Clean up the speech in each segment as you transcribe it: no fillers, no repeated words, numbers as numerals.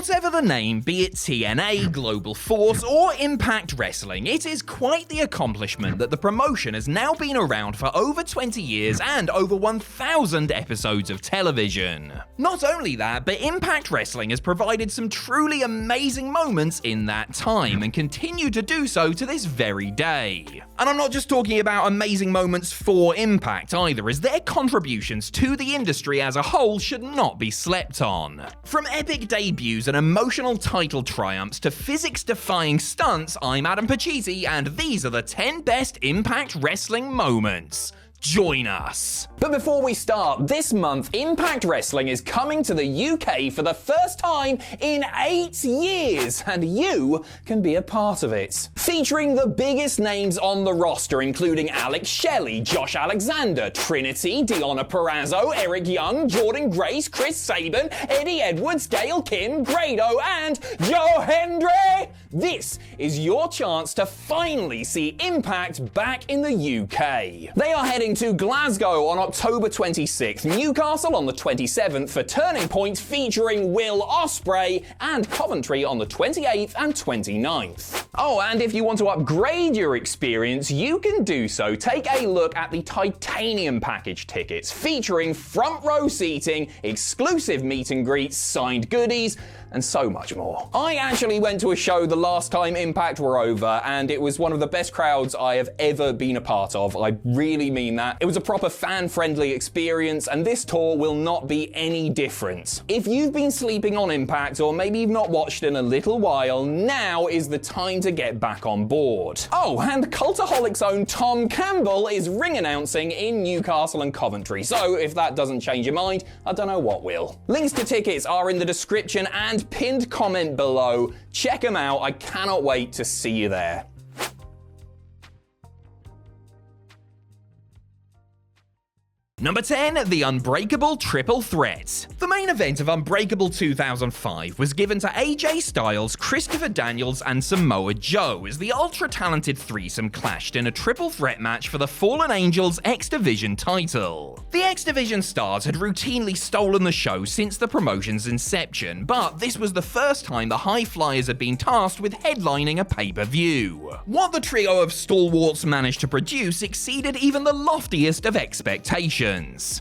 Whatever the name, be it TNA, Global Force, or Impact Wrestling, it is quite the accomplishment that the promotion has now been around for over 20 years and over 1,000 episodes of television. Not only that, but Impact Wrestling has provided some truly amazing moments in that time and continue to do so to this very day. And I'm not just talking about amazing moments for Impact either, as their contributions to the industry as a whole should not be slept on. From epic debuts and emotional title triumphs to physics-defying stunts, I'm Adam Pacitti, and these are the 10 best Impact Wrestling moments. Join us. But before we start, this month Impact Wrestling is coming to the UK for the first time in 8 years, and you can be a part of it. Featuring the biggest names on the roster, including Alex Shelley, Josh Alexander, Trinity, Deonna Purrazzo, Eric Young, Jordan Grace, Chris Sabin, Eddie Edwards, Gail Kim, Grado, and Joe Hendry. This is your chance to finally see Impact back in the UK. They are heading to Glasgow on October 26th, Newcastle on the 27th for Turning Point featuring Will Ospreay, and Coventry on the 28th and 29th. Oh, and if you want to upgrade your experience, you can do so. Take a look at the Titanium package tickets, featuring front row seating, exclusive meet and greets, signed goodies, and so much more. I actually went to a show the last time Impact were over, and it was one of the best crowds I have ever been a part of. I really mean that. It was a proper fan-friendly experience, and this tour will not be any different. If you've been sleeping on Impact, or maybe you've not watched in a little while, now is the time to get back on board. Oh, and Cultaholic's own Tom Campbell is ring announcing in Newcastle and Coventry, so if that doesn't change your mind, I don't know what will. Links to tickets are in the description and pinned comment below. Check them out. I cannot wait to see you there. Number 10, the Unbreakable Triple Threat. The main event of Unbreakable 2005 was given to AJ Styles, Christopher Daniels, and Samoa Joe as the ultra-talented threesome clashed in a triple threat match for the Fallen Angels X Division title. The X Division stars had routinely stolen the show since the promotion's inception, but this was the first time the High Flyers had been tasked with headlining a pay-per-view. What the trio of stalwarts managed to produce exceeded even the loftiest of expectations.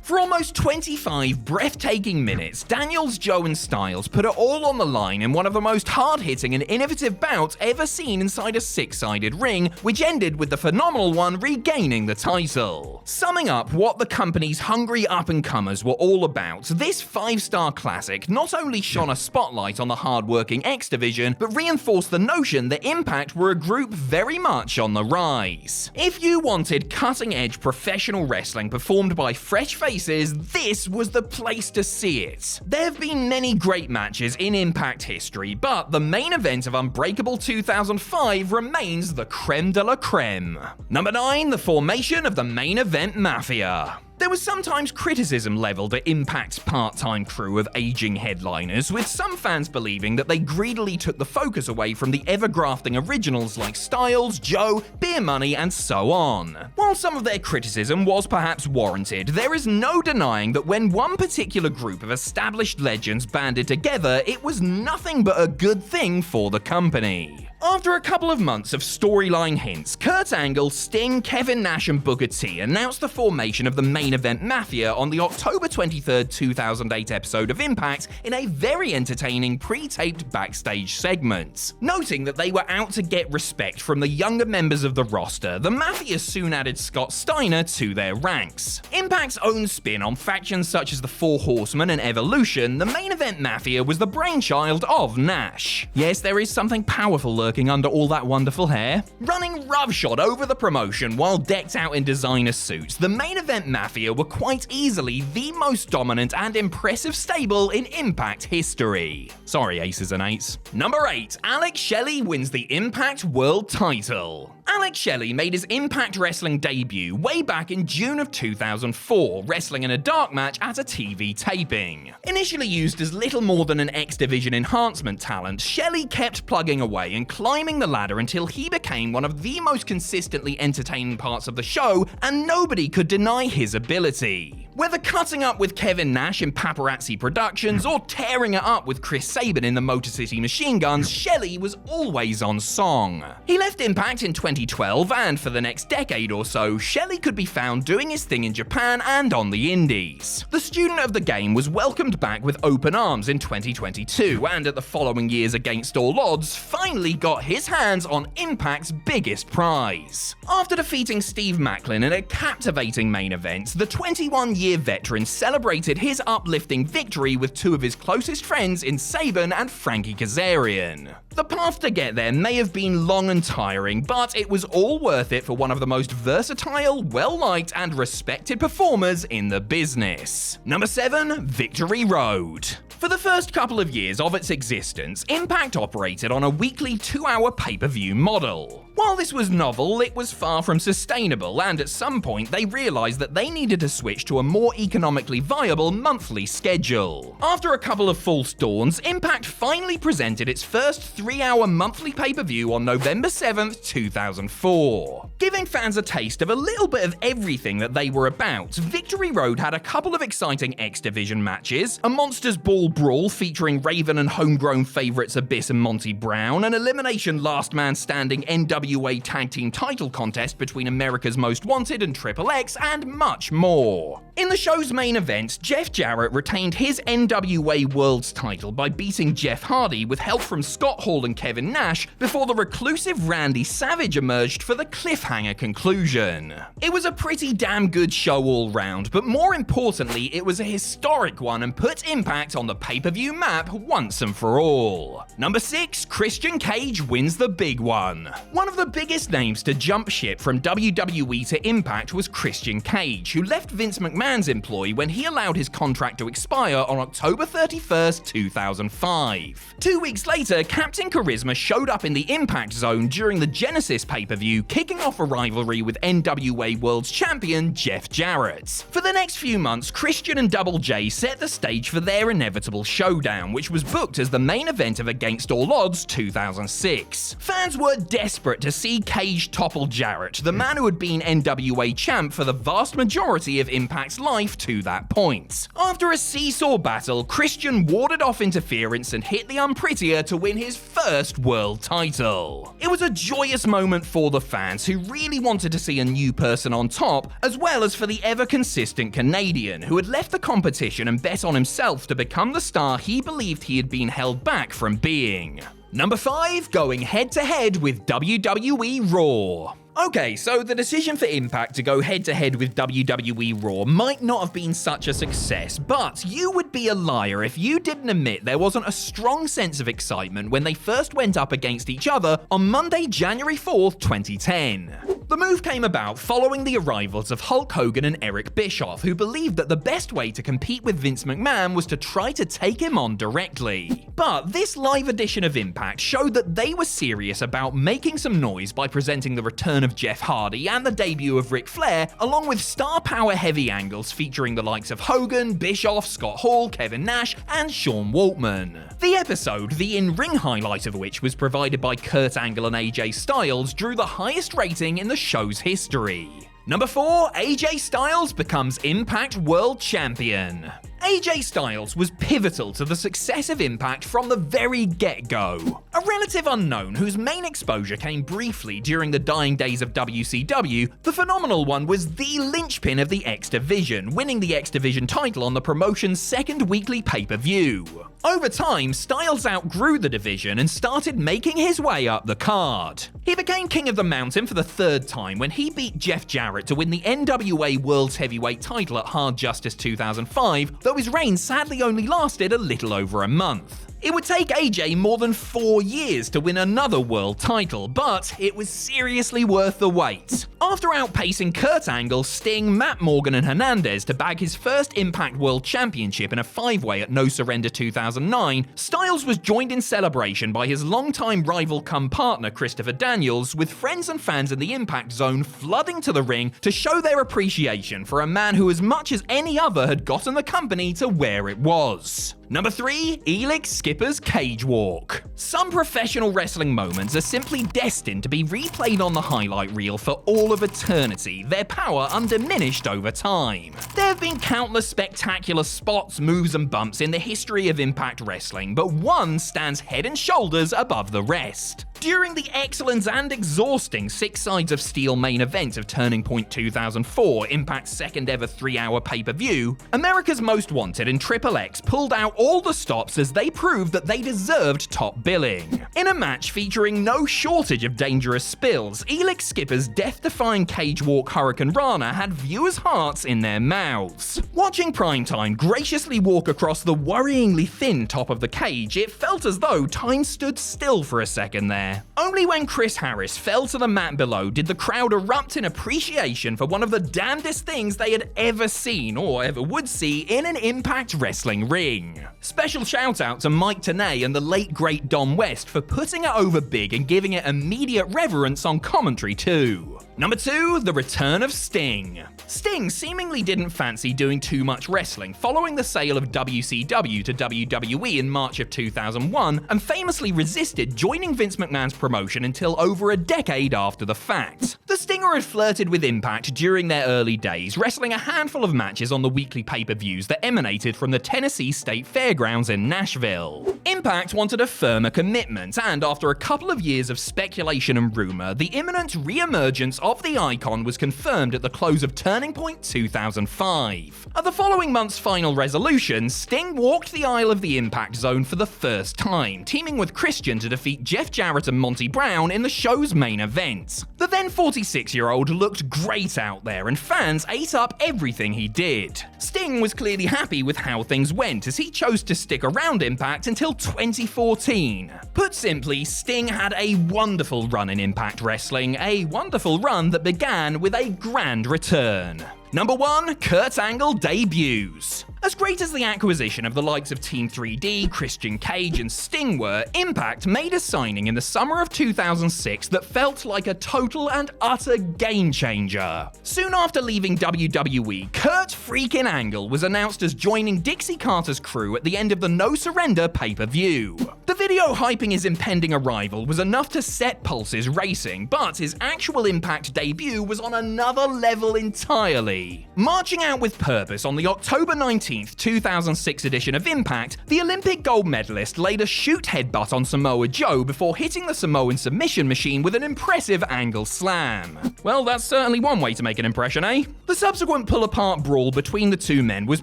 For almost 25 breathtaking minutes, Daniels, Joe, and Styles put it all on the line in one of the most hard-hitting and innovative bouts ever seen inside a six-sided ring, which ended with the phenomenal one regaining the title. Summing up what the company's hungry up-and-comers were all about, this 5-star classic not only shone a spotlight on the hard-working X Division, but reinforced the notion that Impact were a group very much on the rise. If you wanted cutting-edge professional wrestling performed by fresh faces, this was the place to see it. There have been many great matches in Impact history, but the main event of Unbreakable 2005 remains the creme de la creme. Number 9, the formation of the Main Event Mafia. There was sometimes criticism leveled at Impact's part-time crew of aging headliners, with some fans believing that they greedily took the focus away from the ever-grafting originals like Styles, Joe, Beer Money, and so on. While some of their criticism was perhaps warranted, there is no denying that when one particular group of established legends banded together, it was nothing but a good thing for the company. After a couple of months of storyline hints, Kurt Angle, Sting, Kevin Nash, and Booker T announced the formation of the Main Event Mafia on the October 23rd, 2008 episode of Impact in a very entertaining pre-taped backstage segment. Noting that they were out to get respect from the younger members of the roster, the Mafia soon added Scott Steiner to their ranks. Impact's own spin on factions such as the Four Horsemen and Evolution, the Main Event Mafia was the brainchild of Nash. Yes, there is something powerful lurking under all that wonderful hair. Running roughshod over the promotion while decked out in designer suits, the Main Event Mafia were quite easily the most dominant and impressive stable in Impact history. Sorry, aces and eights. Number 8, Alex Shelley wins the Impact World Title. Alex Shelley made his Impact Wrestling debut way back in June of 2004, wrestling in a dark match at a TV taping. Initially used as little more than an X Division enhancement talent, Shelley kept plugging away and climbing the ladder until he became one of the most consistently entertaining parts of the show, and nobody could deny his ability. Whether cutting up with Kevin Nash in Paparazzi Productions or tearing it up with Chris Sabin in the Motor City Machine Guns, SHELLEY was always on song. He left Impact in 2012, and for the next decade or so, SHELLEY could be found doing his thing in Japan and on the indies. The student of the game was welcomed back with open arms in 2022, and at the following year's Against All Odds, finally got his hands on Impact's biggest prize. After defeating Steve Macklin in a captivating main event, the 21-year veteran celebrated his uplifting victory with two of his closest friends in Sabin and Frankie Kazarian. The path to get there may have been long and tiring, but it was all worth it for one of the most versatile, well-liked, and respected performers in the business. Number 7, Victory Road. For the first couple of years of its existence, Impact operated on a weekly 2-hour pay-per-view model. While this was novel, it was far from sustainable, and at some point they realized that they needed to switch to a more economically viable monthly schedule. After a couple of false dawns, Impact finally presented its first 3-hour monthly pay-per-view on November 7th, 2004. Giving fans a taste of a little bit of everything that they were about, Victory Road had a couple of exciting X Division matches, a Monsters Ball brawl featuring Raven and homegrown favorites Abyss and Monty Brown, an elimination last man standing NWA Tag Team title contest between America's Most Wanted and ELIX, and much more. In the show's main event, Jeff Jarrett retained his NWA World's title by beating Jeff Hardy with help from Scott Hall and Kevin Nash before the reclusive Randy Savage emerged for the cliffhanger conclusion. It was a pretty damn good show all round, but more importantly, it was a historic one and put Impact on the pay-per-view map once and for all. Number 6, Christian Cage wins the big one. One of the biggest names to jump ship from WWE to Impact was Christian Cage, who left Vince McMahon's employ when he allowed his contract to expire on October 31st, 2005. 2 weeks later, Captain Charisma showed up in the Impact Zone during the Genesis pay-per-view, kicking off a rivalry with NWA World Champion Jeff Jarrett. For the next few months, Christian and Double J set the stage for their inevitable showdown, which was booked as the main event of Against All Odds 2006. Fans were desperate to see Cage topple Jarrett, the man who had been NWA champ for the vast majority of Impact's life to that point. After a seesaw battle, Christian warded off interference and hit the Unprettier to win his first world title. It was a joyous moment for the fans who really wanted to see a new person on top, as well as for the ever-consistent Canadian who had left the competition and bet on himself to become the star he believed he had been held back from being. Number 5, going head-to-head with WWE Raw. Okay, so the decision for Impact to go head-to-head with WWE Raw might not have been such a success, but you would be a liar if you didn't admit there wasn't a strong sense of excitement when they first went up against each other on Monday, January 4th, 2010. The move came about following the arrivals of Hulk Hogan and Eric Bischoff, who believed that the best way to compete with Vince McMahon was to try to take him on directly. But this live edition of Impact showed that they were serious about making some noise by presenting the return of Jeff Hardy and the debut of Ric Flair, along with star power heavy angles featuring the likes of Hogan, Bischoff, Scott Hall, Kevin Nash, and Sean Waltman. The episode, the in-ring highlight of which was provided by Kurt Angle and AJ Styles, drew the highest rating in the show's history. Number 4, AJ Styles becomes Impact World Champion. AJ Styles was pivotal to the success of Impact from the very get-go. A relative unknown whose main exposure came briefly during the dying days of WCW, the phenomenal one was the linchpin of the X Division, winning the X Division title on the promotion's second weekly pay-per-view. Over time, Styles outgrew the division and started making his way up the card. He became King of the Mountain for the 3rd time when he beat Jeff Jarrett to win the NWA World's Heavyweight title at Hard Justice 2005, though his reign sadly only lasted a little over a month. It would take AJ more than 4 years to win another world title, but it was seriously worth the wait. After outpacing Kurt Angle, Sting, Matt Morgan, and Hernandez to bag his first Impact World Championship in a 5-way at No Surrender 2009, Styles was joined in celebration by his longtime rival cum partner Christopher Daniels, with friends and fans in the Impact Zone flooding to the ring to show their appreciation for a man who as much as any other had gotten the company to where it was. Number 3. ELIX Skipper's Cage Walk. Some professional wrestling moments are simply destined to be replayed on the highlight reel for all of eternity, their power undiminished over time. There have been countless spectacular spots, moves, and bumps in the history of Impact Wrestling, but one stands head and shoulders above the rest. During the excellent and exhausting 6 Sides of Steel main event of Turning Point 2004, Impact's second ever 3-hour pay-per-view, America's Most Wanted and XXX pulled out all the stops as they proved that they deserved top billing. In a match featuring no shortage of dangerous spills, ELIX Skipper's death-defying cage walk Hurricane Rana had viewers' hearts in their mouths. Watching Tyne graciously walk across the worryingly thin top of the cage, it felt as though time stood still for a second there. Only when Chris Harris fell to the mat below did the crowd erupt in appreciation for one of the damnedest things they had ever seen or ever would see in an Impact Wrestling ring. Special shout out to Mike Tenay and the late great Dom West for putting it over big and giving it immediate reverence on commentary too. Number 2. The return of Sting. Sting seemingly didn't fancy doing too much wrestling following the sale of WCW to WWE in March of 2001 and famously resisted joining Vince McMahon's promotion until over a decade after the fact. The Stinger had flirted with Impact during their early days, wrestling a handful of matches on the weekly pay-per-views that emanated from the Tennessee State Fairgrounds in Nashville. Impact wanted a firmer commitment, and after a couple of years of speculation and rumor, the imminent re-emergence of the icon was confirmed at the close of Turning Point 2005. At the following month's final resolution, Sting walked the aisle of the Impact Zone for the first time, teaming with Christian to defeat Jeff Jarrett and Monty Brown in the show's main event. The then 46-year-old looked great out there, and fans ate up everything he did. Sting was clearly happy with how things went, as he chose to stick around Impact until 2014. Put simply, Sting had a wonderful run in Impact Wrestling, a wonderful run that began with a grand return. Number 1. Kurt Angle debuts. As great as the acquisition of the likes of Team 3D, Christian Cage, and Sting were, Impact made a signing in the summer of 2006 that felt like a total and utter game changer. Soon after leaving WWE, Kurt freaking Angle was announced as joining Dixie Carter's crew at the end of the No Surrender pay-per-view. The video hyping his impending arrival was enough to set pulses racing, but his actual Impact debut was on another level entirely. Marching out with purpose on the October 19th, 2006 edition of Impact, the Olympic gold medalist laid a shoot headbutt on Samoa Joe before hitting the Samoan submission machine with an impressive angle slam. Well, that's certainly one way to make an impression, eh? The subsequent pull-apart brawl between the two men was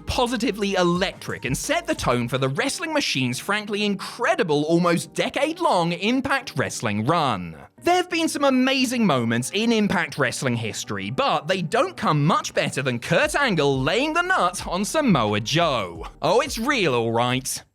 positively electric and set the tone for the wrestling machine's frankly incredible, almost decade-long Impact Wrestling run. There have been some amazing moments in Impact Wrestling history, but they don't come much better than Kurt Angle laying the nut on Samoa Joe. Oh, it's real, alright.